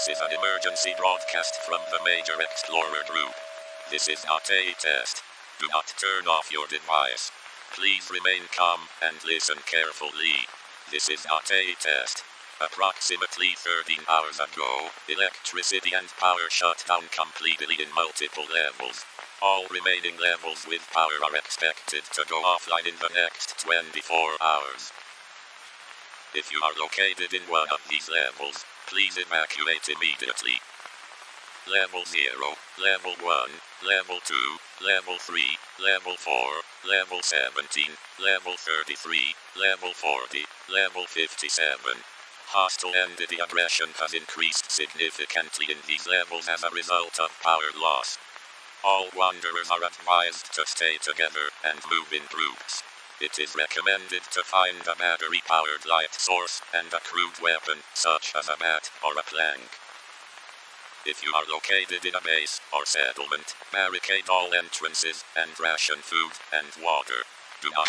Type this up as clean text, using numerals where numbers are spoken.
This is an emergency broadcast from the Major Explorer Group. This is not a test. Do not turn off your device. Please remain calm and listen carefully. This is not a test. Approximately 13 hours ago, electricity and power shut down completely in multiple levels. All remaining levels with power are expected to go offline in the next 24 hours. If you are located in one of these levels, please evacuate immediately. Level 0, Level 1, Level 2, Level 3, Level 4, Level 17, Level 33, Level 40, Level 57. Hostile entity aggression has increased significantly in these levels as a result of power loss. All wanderers are advised to stay together and move in groups. It is recommended to find a battery-powered light source and a crude weapon, such as a bat or a plank. If you are located in a base or settlement, barricade all entrances and ration food and water. Do not